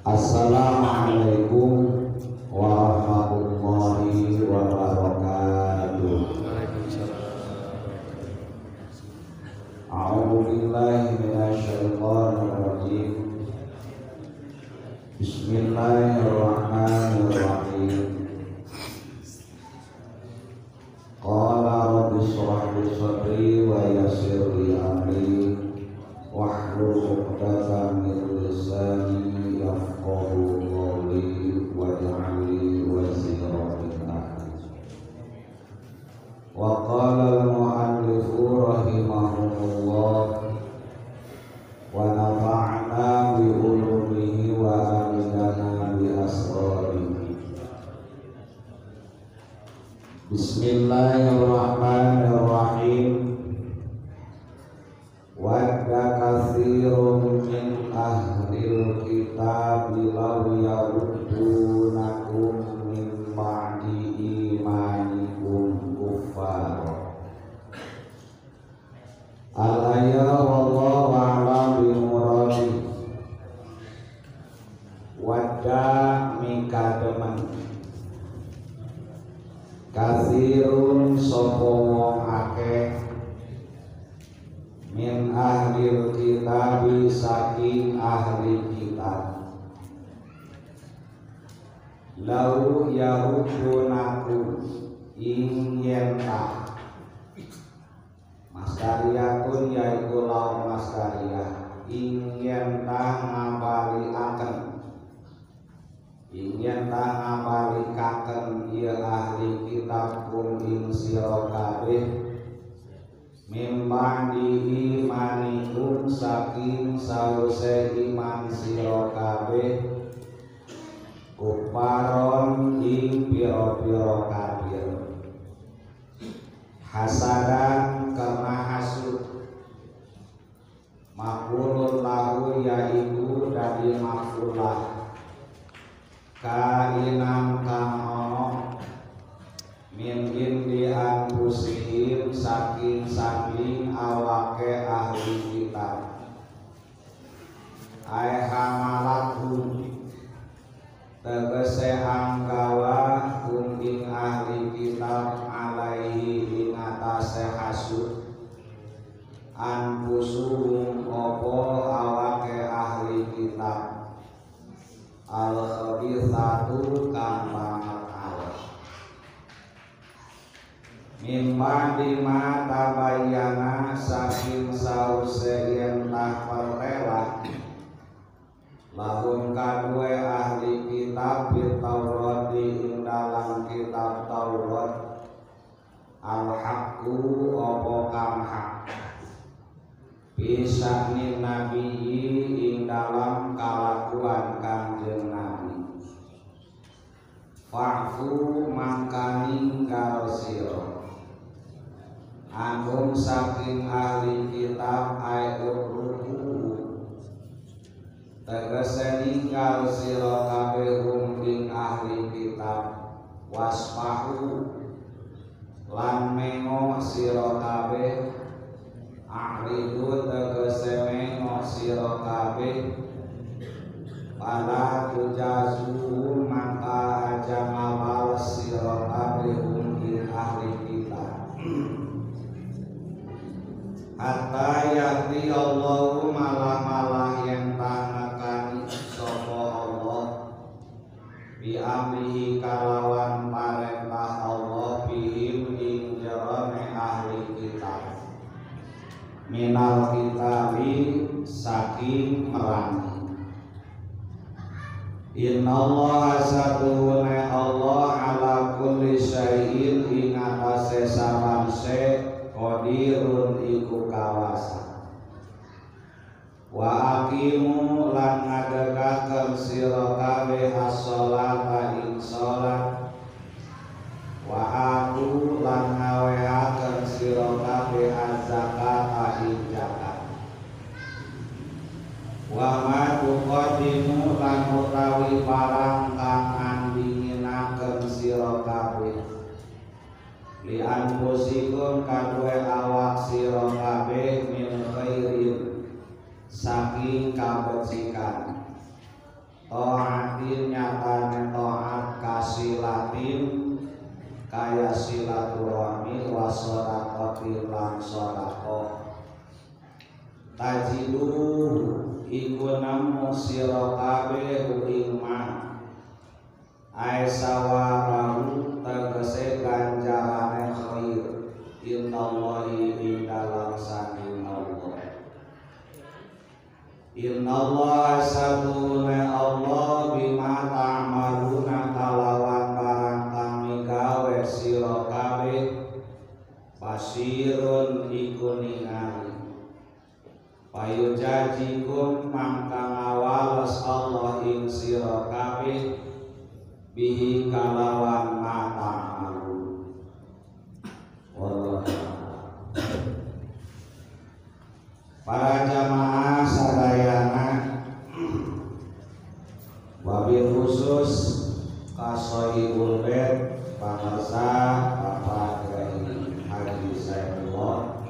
Assalamualaikum warahmatullahi wabarakatuh. A'udzu billahi minasyaitonir rajim. Bismillahirrahmanirrahim. Qala rabbi shrah li sadri wa yassir li amri wahlul 'uqdatam min lisani yafqahu qawli waj'al li waziran min ahli. Wa qala al-mu'allifu rahimahullah wa nafa'na bi ulumihi wa amidana bi asrarihi. Bismillahirrahmanirrahim. Wadda katsirun min ahlil kitabi law yaruddunakum min ba'di imanikum kuffara. Al-ayah wallahu a'lam bimuradi. Wadda mikademen katsirun sapa wong akeh min ahlil kitabi saking ahli kitab lau yahudunakum ing yenta maskariyatun yaiku lau maskariyah ing yenta ngabalikaken ya ahli kitab kum ing sira kabeh mimba di imanikum saking sause iman sira kabeh kuparon ing pira-pira kafir hasadan karena hasud maqulul lahu yaiku dari maqullah kainam kang ono min indi anfusihim saking awake ahli kitab ai hamalathu tegese anggawa ing ahli kitab alaihi ing atase hasud anfusuhum opo awake ahli kitab al khabithatu kang banget alas mimma dima tabayyana saking sause yen tah pertela lahum kadue ahli kitab Taurat ing dalam kitab Taurat al haqqu apa kang hak bisa nin nabi ing dalam kalakuan kanjeng nabi fa'fu mangkani kalsiro anhum saking ahli kitab ayat ruku tegese ninggal sira kabeh ing ahli kitab wasfahu lan mengo sira kabeh a'ridu tegese mengo sira kabeh pala tujazu maka aja ngabal sira kabeh ing ahli kitab hatta yati Allahu malah yang tanakani sapa Allah bi amrihi kalawan parentah Allah bihim ing jarane ahli kitab minal kitabi saking merangi. Innallaha satuhune Allah ala kulli syai'in ing atase saban qadirun iku kawasa wa aqimu lan ngadegaken sira kabeh as-sholata ing salat wa atu lan ngaweaken sira kabeh az-zakata ing zakat wa ma tuqaddimu lan utawi barang kang andinginaken sira kabeh li anfusikum kadue awak sira kabeh min khairin saking kabecikan shadaqati lan shadaqah tajidu iku namu sira kabeh ing man aisawarahu tegese ganjarane khair innallahi ing dalam saking Allah innallaha satune Allah bima ta'maluna kalawan barang kang gawe sira kabeh basirun iku ningali payu jajikum mangkang awalas Allah ing sira kabeh bihi kalawan mata malu wallahu para jamaah sadayana wabil khusus kasohibul bait pamirsa Bapak Kiai Haji Saifullah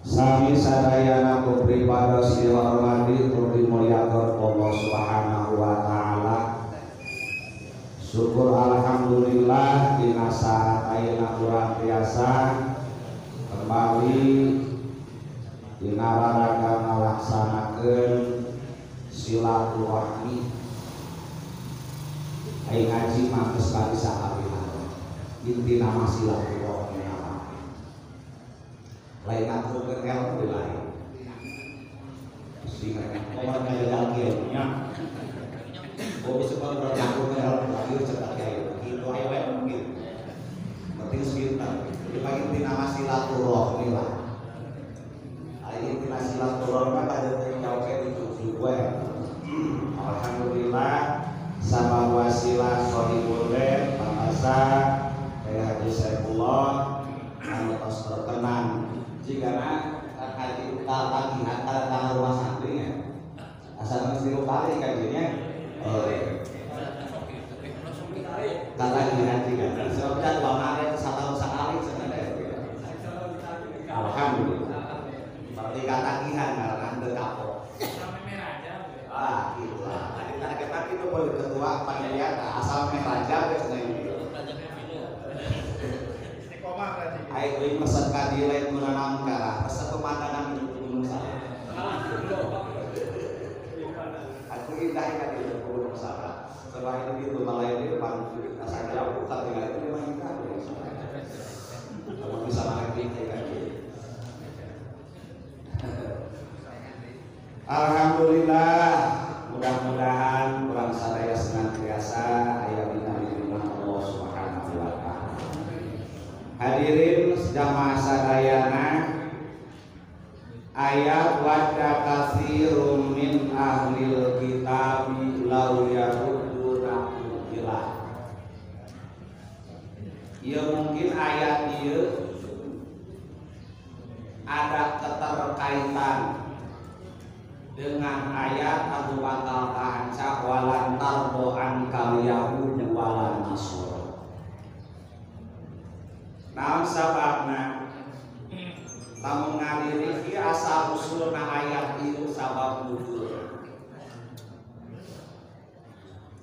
sami sadayana kupripados dihormati tur dimulyakaken Allah Subhanahu wa taala. Syukur alhamdulillah dina saat ayeuna urang tiasa kembali dina raraga ngalaksanakeun silaturahmi. Ai ngaji mah geus kali sahabihan. Intina mah silaturahmi apa? Lain ngaturkeun ilmu lain. Mesti orang kaya lagi nya. Oh bisa kalau bercampur dengan lagi cerita kayak gitu ayo mungkin penting sekitar dipanggil tina silaturahmi lah ayo tina silaturahmi ada yang jauh itu juga alhamdulillah sama wasilah sohibul bait pangasa kayak Haji Saifullah anu tos terkenal jika haji tagihan tanggal rumah santrinya asal mesti kali kajiannya kata gihan juga seorang bangaran satu sekali sebenarnya alhamdulillah seperti kata gihan karena anda kapok gitu lah kita itu boleh ketua panitia asal raja biasanya ayo ini pesan kadilah menanam karah pesan pemandangan hidup gunung saya aku indah kadilah gunung saya selain itu malah ini depan asal jauh bukan dengan itu memang kita kalau bisa mengerti kan alhamdulillah mudah-mudahan kurang sadaya senantiasa ayat binah Allah Subhanahu wa taala. Hadirin jamaah sadayana ayat wadda katsirum min ahlil kitabi law ya mungkin ayat ini ada keterkaitan dengan ayat Abu Bakar kahanca walan tarbo an kaliyahu walan nasoro. Namun sababna lamun ngadiri ki asal usulna ayat itu sabab nuzul.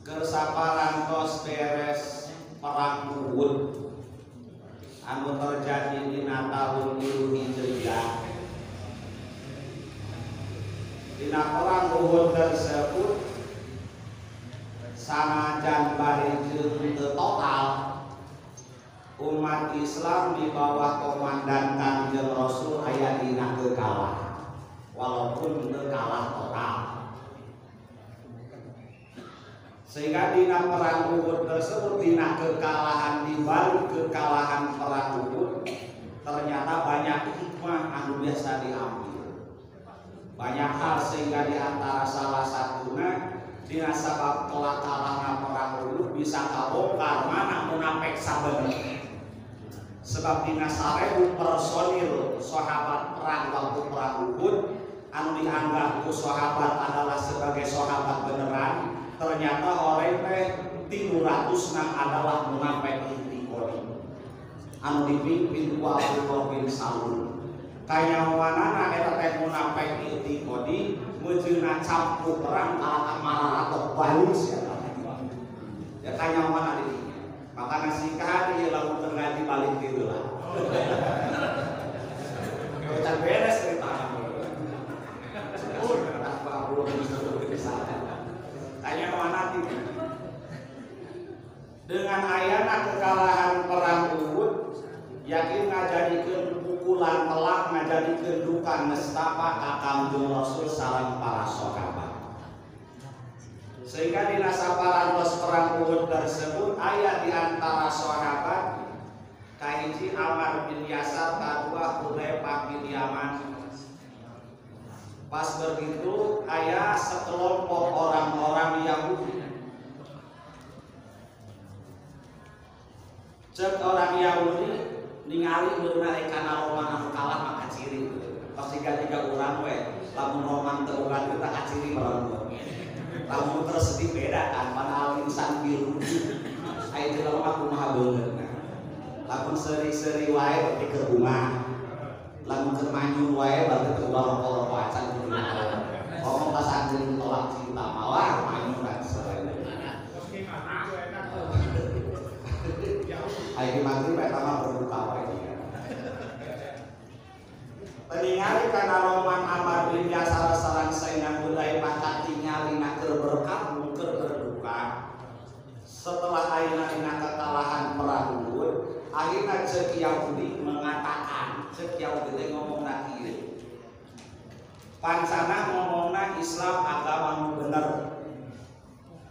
Kersaparan tos beres perang Uhud anu terjadi di tahun 10 Hijriah. Dina perang Uhud tersebut sanajan bari teu total umat Islam di bawah komandan Kanjeng Rasul aya dina kekalah walaupun teu kalah total. Sehingga dina perang Uhud tersebut dina kekalahan di balik kekalahan perang Uhud ternyata banyak hikmah anu biasa diambil. Banyak hal sehingga diantara salah satunya dina sabab telah kalahna perang Uhud bisa kabongkar mana munafik sabenerna. Sebab dina 1000 personil sahabat perang waktu perang Uhud anu dianggap ku sahabat adalah sebagai sahabat beneran. Ternyata orang teh 300 adalah munafik intikodi anu dipimpin ku Abdullah bin Salul. Kanyawanana eta teh munafik intikodi meujeuna campu perang kalahkan malah atau balus ya. Ya kanyawana di dinya. Maka nasi kahadi lalu tergaji balik gitu lah. Kita beres cerita tanya mana nanti. Dengan ayana kekalahan perang Uhud, yakin ngajadikeun pukulan telak, ngajadikeun duka nestapa ka Kangjeng Rasul sareng para sahabat. Sehingga di saparantos perang Uhud tersebut aya di antara sahabat kahiji Ammar bin Yasar, kadua Hudzaifah bin Yaman. Pas begitu aya sekelompok orang-orang Yahudi. Cek orang Yahudi ningali beunang kana Roman anu kalah maka ciri. Pas tiga urang we, lamun Roman teu ugan kita kaciri barang. Lamun tersedih beda kan, padahal insan biru. Aya jelema kumaha beungeut. Lamun seri-seri wae berarti ke rumah. Lamun keur manyun wae berarti teu rokok-rokok acan di rumah. Ngomong pas anjeun tolak cinta mawar manyun kan selain. Ayo maghrib eta mah berbuka wae. Peningali kana Roman Ammar bin Yasar sareng Sayyidina Hudzaifah katingalina keur berkabung keur berduka. Setelah ayeuna dina kekalahan perang Uhud, akhirna ceuk Yahudi mengatakan, ceuk Yahudi teh ngomongna kieu. Pancana ngomongna Islam agama nu bener.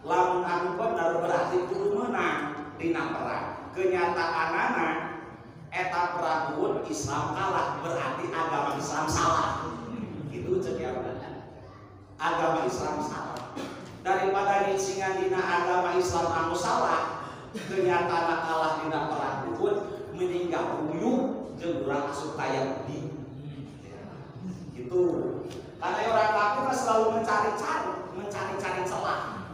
Lamun anu bener berarti kudu menang dina perang. Kenyataanana eta perang Uhud Islam kalah, berarti agama Islam salah. Itu ceuk Yahudi. Agama Islam salah. Daripada nyicingan dina agama Islam anu salah, kenyataanna kalah dina perang Uhud, meninggal buyuk jeung urang asup ka Yahudi. Gitu. Karena orang kafir selalu mencari-cari celah.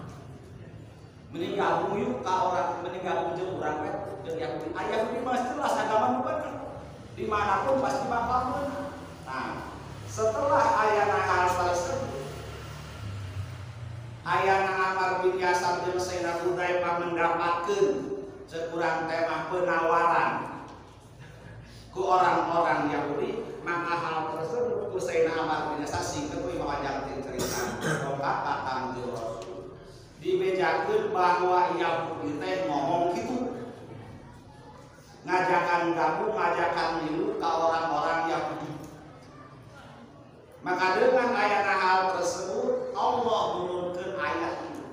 Meninggal buyuk ka orang, meninggal jeung urang we jeung Yahudi. Yahudi mah jelas agama nu bener. Dimanapun pasti bakal menang. Nah, setelah ayana hal tersebut, ayana Ammar bin Yasar jeung Sayyidina Hudzaifah mendapatkeun sekurang tema penawaran ku orang-orang Yahudi, maka hal tersebut ku Sayyidina Ammar bin Yasar singkeun we mawajang cerita dongkap ka Kangjeng Rasul. Dibejakeun bahwa Yahudi teh ngomong kitu. Ngajakan gabung, ngajakan milu ka orang-orang Yahudi. Maka dengan ayat hal tersebut Allah menurunkan ayat itu.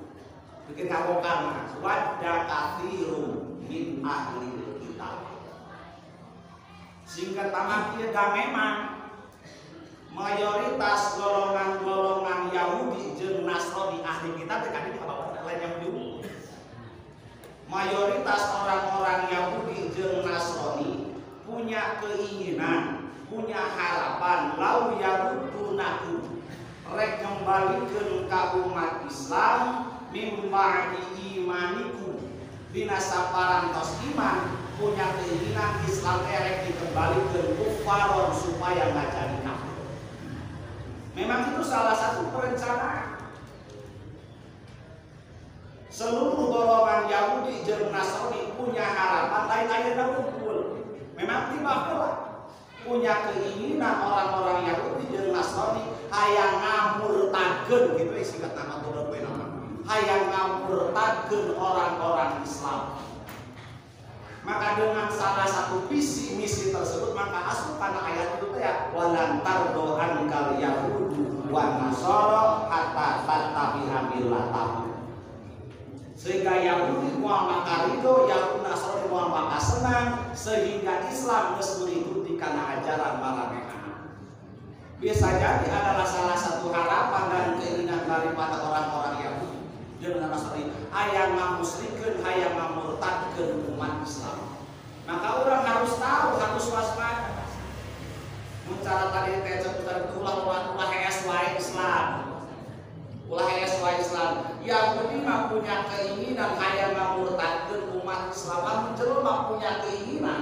Bikin kabongkar wadda katsirun min ahli kitab. Singkat tamat ieu da memang mayoritas golongan-golongan Yahudi jeung Nasrani ahli kitab teh kan kabawa lain Yahudi. Mayoritas orang-orang Yahudi jeung Nasrani punya keinginan, punya harapan lau yarudunakum rek ngembalikeun ka umat Islam mim ba'di imanikum dina saparantos iman, punya keinginan Islam rek dikembalikeun kufaron supaya enggak jadi kafir. Memang itu salah satu perencanaan. Seluruh golongan Yahudi jeung Nasrani punya harapan lain ayeuna unggul. Memang tiba pula punya keinginan orang-orang Yahudi jeung Nasrani hayang ngamurtadkeun gitu singkat nama turun we nama. Hayang ngamurtadkeun orang-orang Islam. Maka dengan salah satu visi misi tersebut maka asup kana ayat itu teh walan tardo ankal yahudu wan nasara hatta tattabi'a millatahum. Sehingga Yahudi moal maka ridho, Yahudi Nasrani moal maka senang, sehingga Islam geus mengikuti kana ajaran maranehna. Bisa jadi adalah salah satu harapan dan keinginan daripada orang-orang Yahudi jeung Nasrani hayang ngamusyrikeun, hayang ngamurtadkeun umat Islam. Maka orang harus tahu, harus waspada. Mun cara tadi teh ceputan ulah hees wae Islam. Ulah hees wae Islam. Yahudi mah punya keinginan hayang ngamurtadkeun umat Islam. Lamun jelema punya keinginan,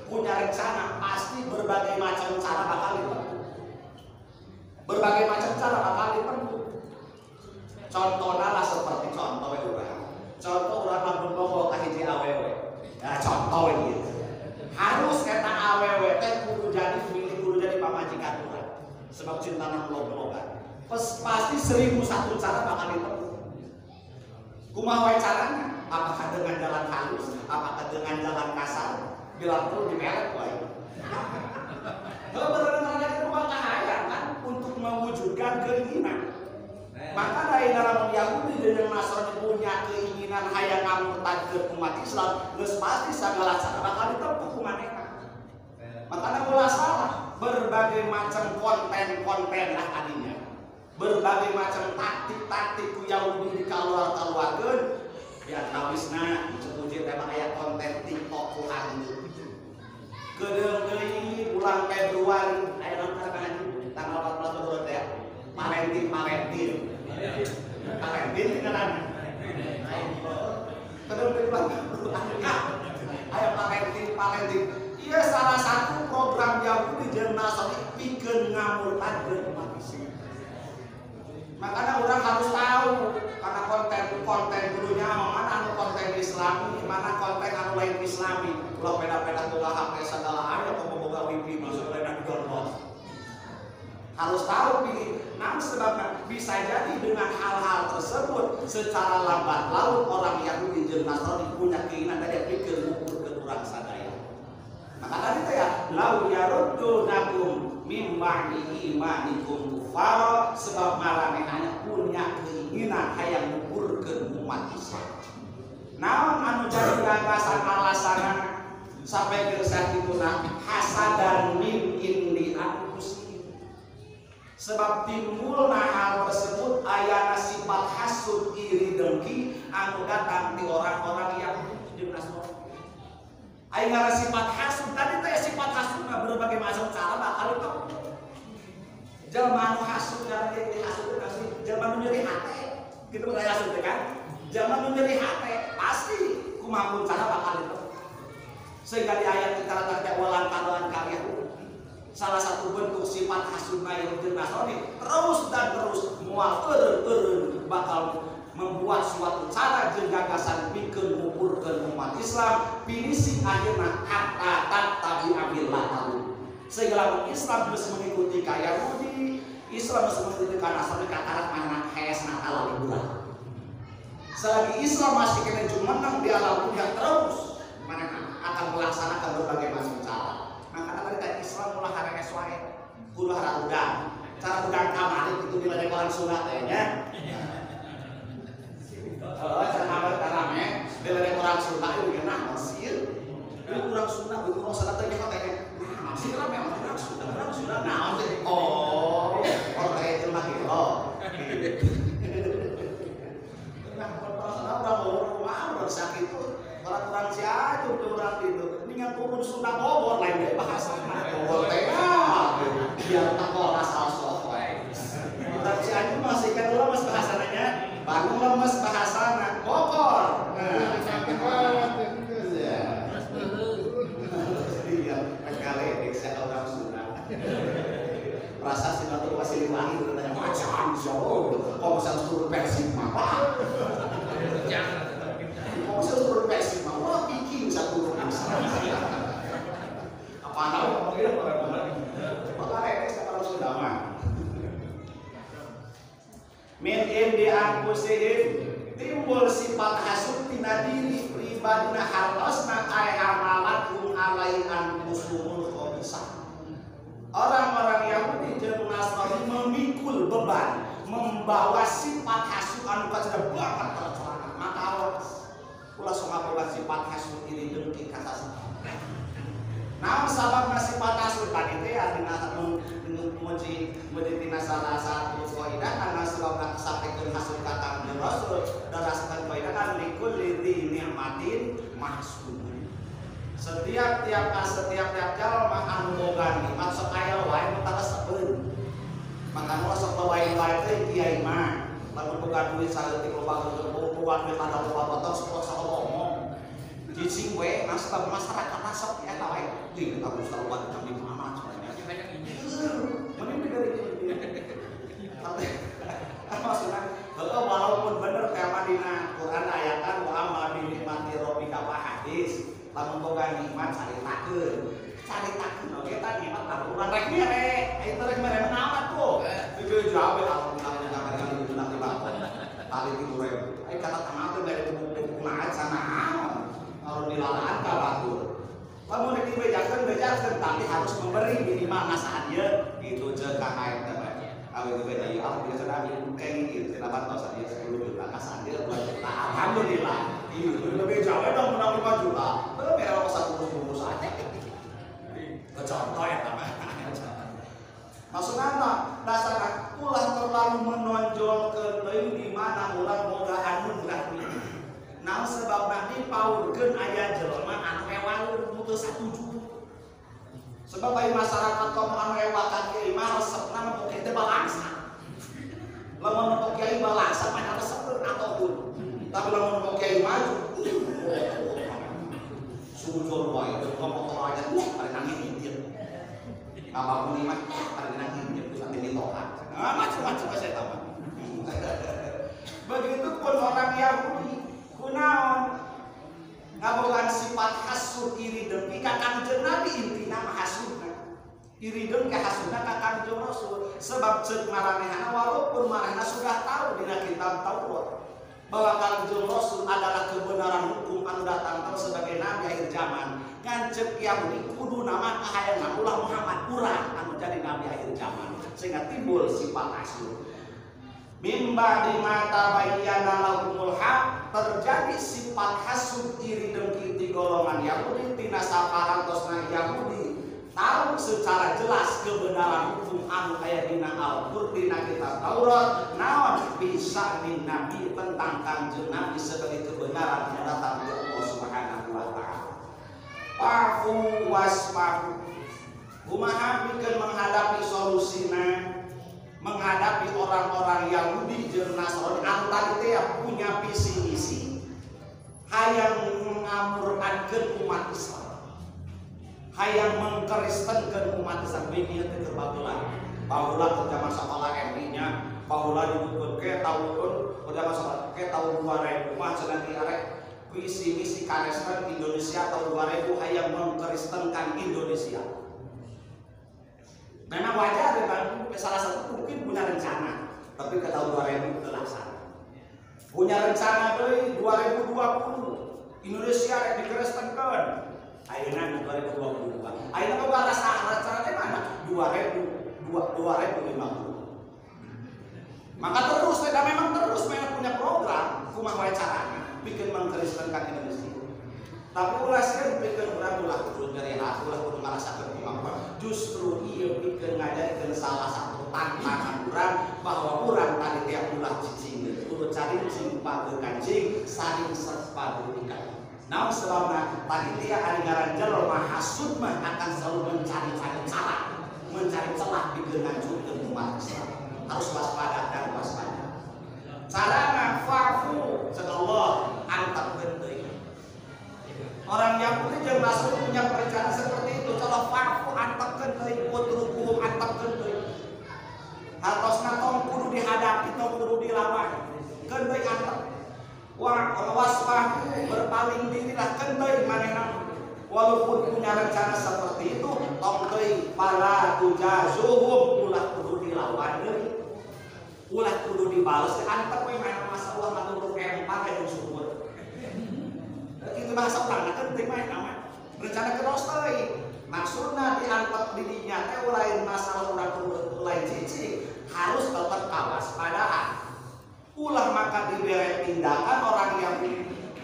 punya rencana, pasti berbagai macam cara bakal ditempuh. Berbagai macam cara bakal ditempuh. Contohnya lah seperti contoh urang. Contoh urang lamun bogo ka hiji awewe. Ya contoh gitu. Harus eta awewe teh kudu jadi pamajikan urang. Sebab cintana blog-blogan. Pasti 1001 cara bakal ditempuh. Kumaha wae carana? Apakah dengan jalan halus? Apakah dengan jalan kasar? Bila perlu dipelet wae. Benar-benar itu bahaya kan untuk mewujudkan keinginan. Maka dari dalam Yahudi dan Nasrani punya keinginan hayang ngamurtadkeun umat Islam, geus pasti sagala cara bakal ditempuh ku manehna. Makanya ulah salah berbagai macam konten lah tadinya. Berbagai macam taktik-taktik ku Yahudi dikaluar-kaluarkeun. Ya tawisna dipuji teh aya konten TikTok ku hantu. Kedeung deui bulan Februari aya naon kan tanggal 14 Februari teh Valentine ngaranna. Kedeung deui bulan aya Valentine. Ieu salah satu program Yahudi jeung Nasrani pikeun ngamurtadkeun umat Islam. Makanya orang harus tahu karena konten dulunya mana anu konten Islami, mana konten anu lain Islami. Ulah beda-beda tulah HP segala aya boga wifi masuk lain download. Harus tahu pilih. Nah sebabnya bisa jadi dengan hal-hal tersebut secara lambat laun orang Yahudi jeung Nasrani punya keinginan dari pikir ngukur ke urang sadaya. Maka tadi teh ya lau yaruddunakum mim ba'di imanikum kufara, sebab maraneh hanya punya keinginan hayang ngukurkeun umat Islam. Naon anu jadi gagasan alasanna sampai ke sakituna hasadan min indi anfusihim. Sebab timbulna hal tersebut ayana sifat hasud iri dengki anu datang di orang-orang yang jeung Nasrani. Aing ngaran sifat hasud tadi teh sifat hasudna berbagai macam cara bakal itu. Jelema anu hasud ngaran teh hasud pasti jelema nu nyeri hate. Kitu aya hasud kan? Jelema nu nyeri hate pasti kumaha cara bakal itu. Sehingga di ayat kita kata walan kadoan karya salah satu bentuk sifat hasudna Yahudi Nasrani terus dan terus moal eureun bakal membuat suatu cara jeung gagasan pikeun ngukurkeun umat Islam pinisi akhirna hatta tabi amillah tahu. Sehingga Islam geus mengikuti ka Yahudi, Islam geus mengikuti ka Nasrani katarak mana hayasna ala liburan. Selagi Islam masih kena jumeneng di alam dunia terus mana akan melaksanakan berbagai macam cara. Maka tadi Islam ulah harees wae, kudu harudang. Cara udang kamari itu diladekoan sunat teh nya. Cara rame dari orang Sunda itu kena masir. Itu orang Sunda itu orang Sunda teh katanya masir rame orang Sunda naon teh. Oh, orang itu mah gitu. Nah, orang rumah orang sakit itu orang Cianjur tuh orang itu. Dengan turun Sunda Bogor lain dari bahasa Bogor teh. Biar tak kelas asal wae. Orang Cianjur masih kan dulu mas bahasananya Bandung lemes bahasana Bogor. Iya, kali diksa orang Sunda. Rasa Sunda tuh masih diwangi katanya macam jauh. Kok bisa turun Persib mah? Kok bisa turun Persib mah? Wah, bikin satu turun apa tahu ngomongin orang-orang. Makanya ini sekarang Sunda mah. Min indi anfusihim timbul sifat hasud tina diri pribadina hartosna ay hamalatun alai anfusumul khabisah. Orang-orang Yahudi jeung Nasrani memikul beban membawa sifat hasud anu kacida banget tercelana. Maka awas ulah sok ngaboga sifat hasud iri dengki ka sasana. Namun sabab sifat hasud tadi teh artinya muji tina salah satu kaidah karena sebab sampaikan hasud kata Rasul dan rasakan kaidah kan likul lidhi ni'matin mahsud. Setiap jalma anu boga nikmat sok aya wae nu taresepeun. Maka nu sok wae teh kiai mah lamun boga duit saleutik loba buat duit ada loba potong sok ngomong. Jicing we masyarakat nasab eta wae. Ih kita harus tahu buat kami mana soalnya. Mending dari maksudnya walaupun bener kayak Madinah Quran ayatan wa amma bi nikmati rabbika fa hadis lamun boga nikmat caritakeun oge tah nikmat lamun urang rek mere aya teh rek mere naon tuh begitu jabe alhamdulillah kali dibilang di bakon kali 3.000 ai kata tanah teh mere tebuk-tebuk naat sanaon harus dilalaan ka batur lamun rek dibejakeun tapi harus memberi minimal nasahan ieu gitu ceuk ka hae teh awe teh beda ieu biasa da ambil kayak gitu dapat dosa dia 10 juta nasahan dia 2 juta alhamdulillah itu lebih jauh dong menang 5 juta belum ya kalau satu bungkus aja kecontoh ya tambah maksudnya apa? Dasarnya ulah terlalu menonjolkan di mana ulah boga anu berat ini nah sebabnya dipaurkan ayat jelema anu ewalur mutu satuju sebab bagi masyarakat kaum anu ewakan kiai mah resepna mah kiai teh balangsa lamun mah kiai balangsa mah resep ataupun tapi lamun kiai maju sujud wae teu motor aja pada nangis intir apapun ini mah pada nangis intir terus nanti ditolak macam-macam saya tahu begitu pun orang Yahudi kunaon ngabogaan sifat hasud iri dengki ka Kangjeng Nabi intina mah hasudna iri dengki hasudna ka Kangjeng Rasul sebab ceuk maranehna walaupun maranehna sudah tahu dina kitab Taurat bahwa Kangjeng Rasul adalah kebenaran hukum anu datang terus sebagai nabi akhir zaman ngancep Yahudi kudu nama kahayang ulah Muhammad urang anu jadi nabi akhir zaman sehingga timbul sifat hasud mimba di mata bayyana lahumul haq terjadi sifat hasud iri dengki di golongan Yahudi tina saparantosna Yahudi tahu secara jelas kebenaran hukum anu aya dina Al-Qur'an dina kitab Taurat naon bisa min nabi tentang Kangjeng Nabi sebagai kebenaran yang datang dari Allah Subhanahu wa taala. Fa'fu wasfahu. Kumaha pikeun menghadapi solusina menghadapi orang-orang Yahudi jeung Nasrani anu tadi teh punya visi misi hayang ngamurkankeun umat Islam hayang mengkristenkeun umat Islam bieu teh baheula kerja masalah MI-nya baheula dituntut ke tahun kerja masalah ke tahun 2000 mah cenah arek visi misi Kristen Indonesia tahun 2000 hayang mengkristenkan Indonesia. Memang wajar kan salah satu mungkin punya rencana tapi ke tahun 2000 terlaksana punya rencana deui 2020 Indonesia rek dikristenkeun ayeuna 2022 ayeuna boga rencana teh mana 2050 maka terus memang punya program kumaha wae carana bikin mengkristenkan Indonesia tapi ulah sieun pikeun urang ulah kudu nyeri hati ulah kudu ngarasakeun kemampuan justru ieu pikeun ngajarikeun salah satu tantangan urang bahwa urang tadi teh ulah cicing kudu cari cing padu kancing saling serpadurikan naon sebabna tadi teh ari ngaran jelema hasud mah akan selalu mencari-cari cara mencari celah pikeun ngancurkeun umat Islam harus waspada dan waspada carana fa'fu cek Allah antepkeun deui orang Yahudi jeung Nasrani punya perencanaan seperti itu kalau fa'fu antepkeun deui utrukuhum antepkeun deui hartosna tong kudu dihadapi tong kudu dilawan keun deui antep wasfahu berpaling dirilah keun deui manehna walaupun punya rencana seperti itu tong deui pala tujazuhum ulah kudu dilawan deui ulah kudu dibales antep we mah masalah matur empang jeung sumur itu bahasa urang penting mah nama rencana keros teh maksudna diantep di dinya teh lain masalah urang lain cicing harus tetap kawaspadaan ulah maka dibere tindakan orang yang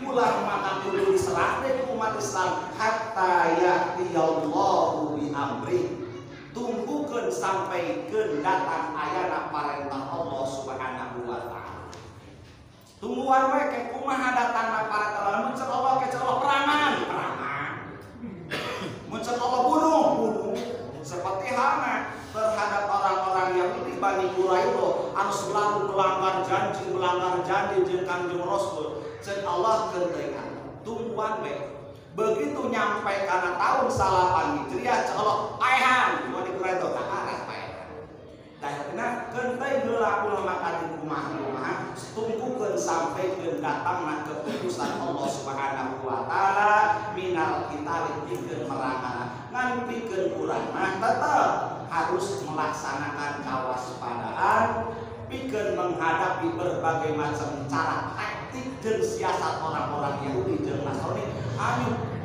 ulah maka kudu diserah deui umat Islam hatta ya'tiyallahu bi amri tunggukeun sampaikeun datang ayana parentah Allah Subhanahu wa taala tungguan we ke kumaha datangna parentah mun ceuk Allah ke ceuk Allah perangan mun ceuk Allah bunuh seperti halnya terhadap orang-orang Yahudi Bani Quraidah anu selalu melanggar janji jeung Kangjeng Rasul ceuk Allah geunteuan tungguan we begitu nyampe karena tahun 8 Hijriah ceuk Allah paehan Bani Quraidah ka arah paehan dahna geunteuy heula ulah maka kumaha tunggukeun sampai datangna keputusan Allah Subhanahu wa taala min minal qitali pikeun merangan ngan pikeun urang mah tetep harus melaksanakan kewaspadaan pikeun menghadapi berbagai macam cara taktik dan siasat orang-orang Yahudi jeung Nasrani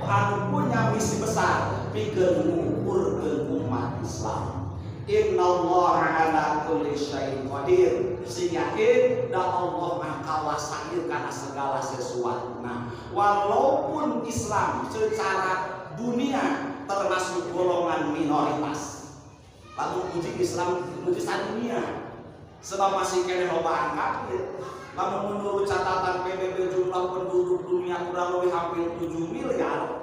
anu punya misi besar pikeun ngumpulkeun umat Islam. Innallaha ala kulli syai'in qadir. Yakin dan Allah Maha Kuasa kana segala sesuatu. Nah, walaupun Islam secara dunia termasuk golongan minoritas. Lalu puji Islam puji dunia. Sebab masih kene lobaan kafir. Namun menurut catatan PBB jumlah penduduk dunia kurang lebih hampir 7 miliar.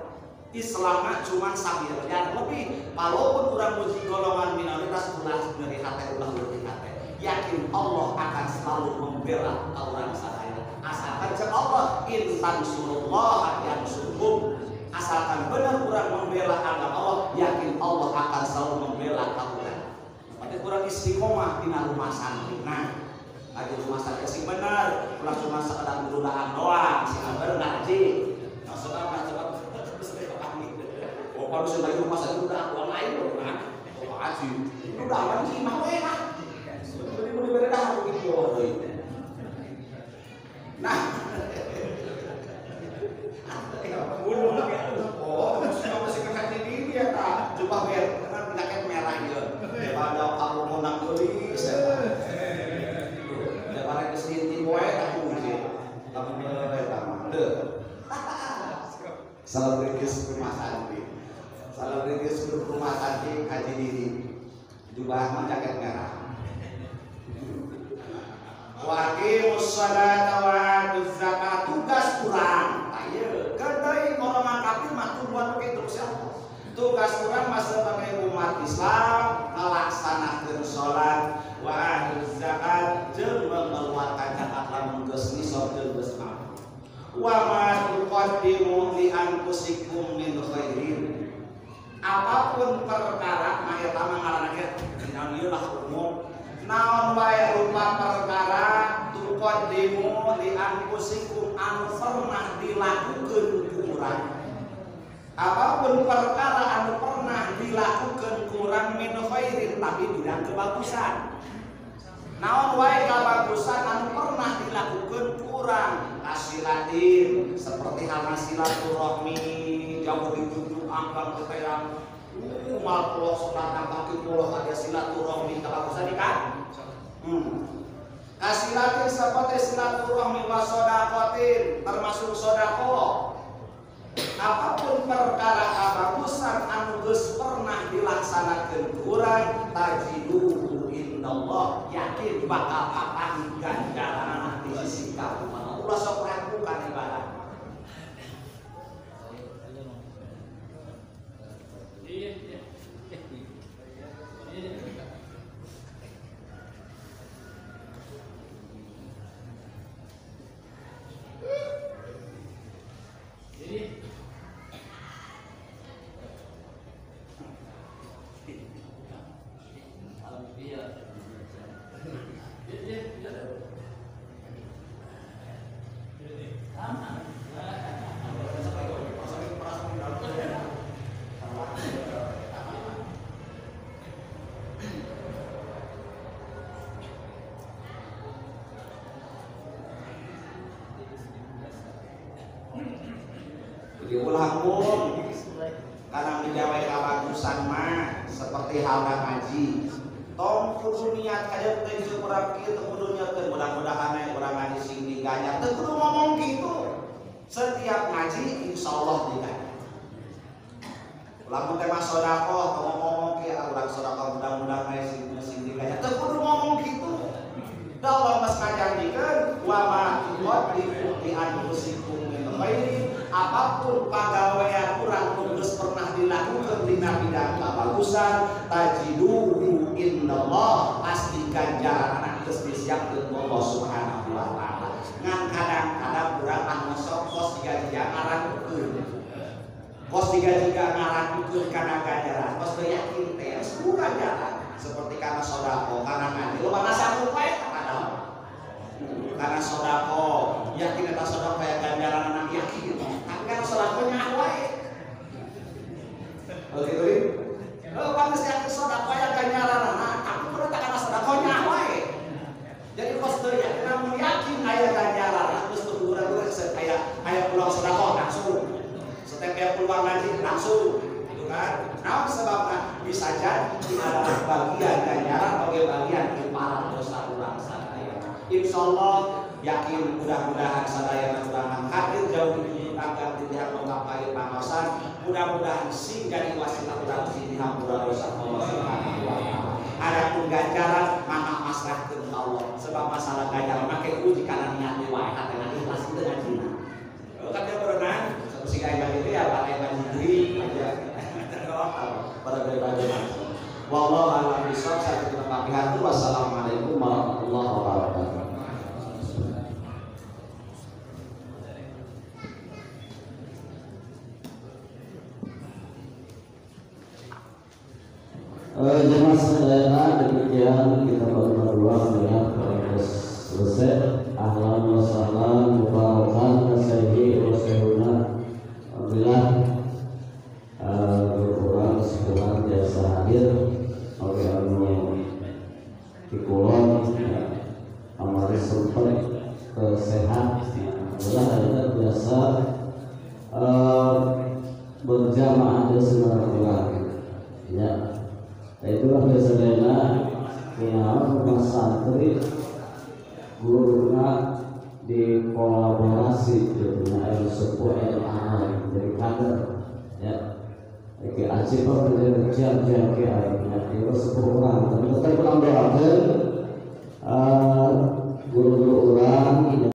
Islamnya cuma 1 miliar lebih. Walaupun kurang muji golongan minoritas ulah dari hati ulah lebih hati. Yakin Allah akan selalu membela orang sadaya. Asalkan cek Allah intan surullah yansurhum. Asalkan benar kurang membela agama Allah, yakin Allah akan selalu membela kalian. Pada kurang istiqomah di rumah santri. Nah, lagi rumah santri sih benar, kurang cuma sekedar berdoaan doang, sih benar ngaji. Nah, sekarang kalau sudah rumah saya udah uang lain loh kan, ngaji, udah ngaji mah enak, jadi mau diberedah begitu nah, masih kekasih diri ya tak, coba biar dengan penyakit merah gitu, daripada kamu mau nangkeli, daripada kesinti boy tak mungkin, kamu beredah deh, salah berkis rumah santri. Salah berkis rumah santri haji diri jubah jaket merah. Wa aqimus sholata wa atuz zakat tugas kurang. Ayo, kedai golongan kafir mah tujuan begitu siapa? Tugas kurang mah sebagai umat Islam melaksanakeun salat wa atuz zakat jeung mengeluarkan zakat lamun geus nisab jeung geus mampu. Wa ma tuqaddimu li anfusikum min khairin. Apapun perkara maya tama ngaranna dina ieu lah umum naon wae rupa perkara tuqaddimu li anfusikum anu pernah dilakukeun ku urang. Apapun perkara anu pernah dilakukeun ku urang min khairin tapi bidang kebagusan. Naon wae kebagusan anu pernah dilakukeun ku urang kasilatin seperti halna silaturahmi jauh dituju angkang ketayang mal pulau sonatang kaki pulau ada silaturahmi kebagusan kan kasilatin seperti silaturahmi wa sodakotin termasuk sodako apapun perkara kebagusan anu geus pernah dilaksanakeun urang tajiduhu indallah yakin bakal kapan ganjaran di sisi kamu ulah sok lakukan ibadah. Diulangpun karena menjawab kebagusan mah seperti halnya ngaji tong kudu niat kaya teh kurang kieu teh kudu niatkeun mudah-mudahan urang ngaji sing diganyar teh kudu ngomong gitu setiap ngaji insyaallah diganyar lamun teh mah sedekah ngomong kieu urang sedekah mudah-mudahan sing diganyar teh kudu ngomong gitu da Allah mas ngajanjikeun wa ma tuqaddimu li anfusikum min khairin apapun pagawean urang geus pernah dilakukan dina bidang kebagusan tajiduhu indallah pasti ganjaran geus disiapkeun Allah Subhanahu wa taala. Ngan kadang-kadang urang anu sok pos digajian ngaragukeun. Pos digajian ngaragukeun kana ganjaran, pos teu yakin teh bukan ganjaran seperti kana sedekah, kana ngaji, loba nasabuk wae kada. Kana sedekah, yakin eta sedekah ya ganjaran anak yakin. Kan sedekahnya wae langsung gitu kan. Nah sebabnya bisa jadi adalah bagian ganjaran bagi bagian para dosa ulang sadaya. Insyaallah yakin mudah-mudahan sadaya mudah-mudahan hadir jauh di tangga tidak mengapai pangasan, mudah-mudahan singgah di wasilah ulang sini hampura dosa Allah Subhanahu wa taala. Adapun ganjaran maka masrahkeun Allah sebab masalah ganjaran make uji kana niat wae hatena ikhlas teu ngajina. Kan dia berenang satu si aya itu ya pakai majidri aja. Pada belajar langsung. Wallahu a'lam bishawab. Saya tutup pagi hari. Wassalamualaikum warahmatullahi wabarakatuh. Jemaah sekalian, demikian kita berdua melihat proses selesai. Ahlan wa sahlan mubarakan sayyi wa sayyuna. Alhamdulillah berkurang sebulan biasa hadir oleh anu dikulon amari sempat kesehat. Alhamdulillah ada biasa berjamaah di semua ya. Itulah biasanya rumah santri gurunya di kolaborasi dengan sebuah LA dari kader ya. Oke, asyik menjadi jam-jam ke akhirnya itu 10 orang